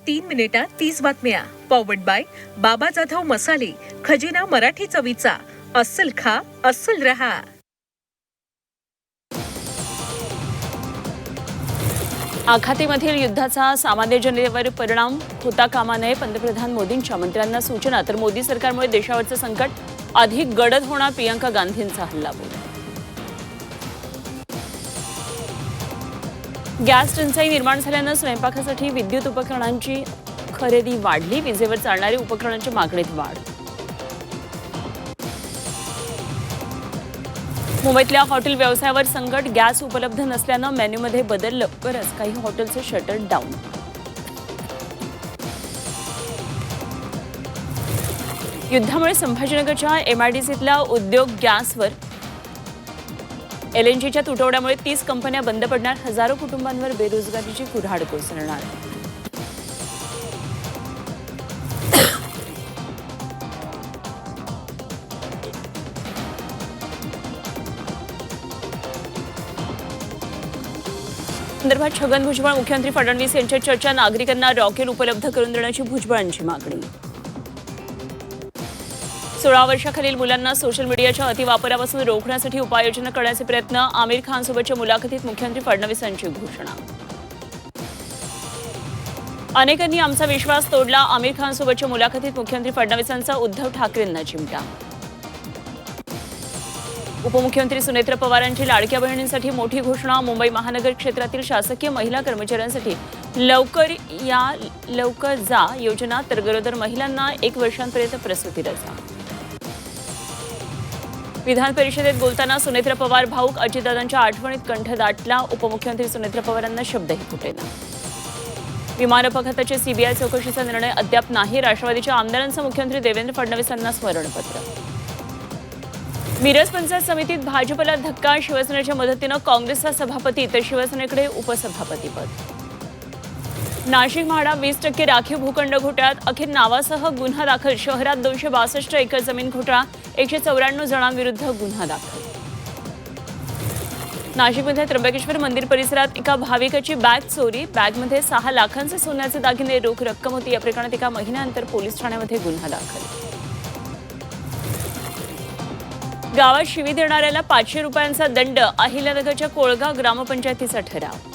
3 मिनिटात 30 बातम्या. Powered by बाबा जाधव मसाले, खजिना मराठी चवीचा. अस्सल खा, अस्सल रहा. आखातीमधील युद्धाचा सामान्य जनतेवर परिणाम होता कामा नये. पंतप्रधान मोदींच्या मंत्र्यांना सूचना. तर मोदी सरकारमुळे देशावरचं संकट अधिक गडद होणार. प्रियंका गांधींचा हल्लाबोल. गॅस टंचाई निर्माण झाल्यानं स्वयंपाकासाठी विद्युत उपकरणांची खरेदी वाढली. विजेवर चालणारी उपकरणांच्या मागणीत वाढ. मुंबईतल्या हॉटेल व्यवसायावर संकट. गॅस उपलब्ध नसल्यानं मेन्यूमध्ये बदल. लवकरच काही हॉटेलचे शटर डाऊन. युद्धामुळे संभाजीनगरच्या एमआयडीसीतला उद्योग गॅसवर एलएनजीच्या तुटवड्यामुळे 30 कंपन्या बंद पडणार. हजारो कुटुंबांवर बेरोजगारीची कुऱ्हाड कोसळणार. संदर्भात छगन भुजबळ मुख्यमंत्री फडणवीस यांच्या चर्चा. नागरिकांना रॉकेल उपलब्ध करून देण्याची भुजबळांची मागणी. 16 वर्षाखालील मुलांना सोशल मीडियाच्या अतिवापरापासून रोखण्यासाठी उपाययोजना करण्याचे प्रयत्न. आमिर खानसोबतच्या मुलाखतीत मुख्यमंत्री फडणवीसांची घोषणा. अनेकांनी आमचा विश्वास तोडला. आमिर खानसोबतच्या मुलाखतीत मुख्यमंत्री फडणवीसांचा उद्धव ठाकरेंना चिमटा. उपमुख्यमंत्री सुनेत्र पवारांची लाडक्या बहिणींसाठी मोठी घोषणा. मुंबई महानगर क्षेत्रातील शासकीय महिला कर्मचाऱ्यांसाठी लवकर या लवकर जा योजना. तर गरोदर महिलांना 1 वर्षांपर्यंत प्रसूती रजा. विधान परिषदेत बोलताना सुनेत्र पवार भाऊक. अजितदादांच्या आठवणीत कंठ दाटला. उपमुख्यमंत्री सुनेत्र पवारांना शब्दही फुटेना. विमान अपघाताची सीबीआय चौकशीचा निर्णय अद्याप नाही. राष्ट्रवादीच्या आमदारांचं मुख्यमंत्री देवेंद्र फडणवीसांना स्मरणपत्र. मिरज पंचायत समितीत भाजपला धक्का. शिवसेनेच्या मदतीनं काँग्रेसचा सभापती तर शिवसेनेकडे उपसभापतीपद. नाशिक म्हाडा 20% राखीव भूखंड घोटाळ्यात अखेर नावासह गुन्हा दाखल. शहरात 262 एकर जमीन घोटाळा. 194 जणांविरुद्ध गुन्हा दाखल. नाशिकमध्ये त्र्यंबकेश्वर मंदिर परिसरात एका भाविकाची बॅग चोरी. बॅगमध्ये 6 लाखांचे सोन्याचे दागिने रोख रक्कम होती. या प्रकरणात एका महिन्यानंतर पोलीस ठाण्यामध्ये गुन्हा दाखल. गावात शिवी देणाऱ्याला 500 रुपयांचा दंड. अहिल्यानगरच्या कोळगाव ग्रामपंचायतीचा ठराव.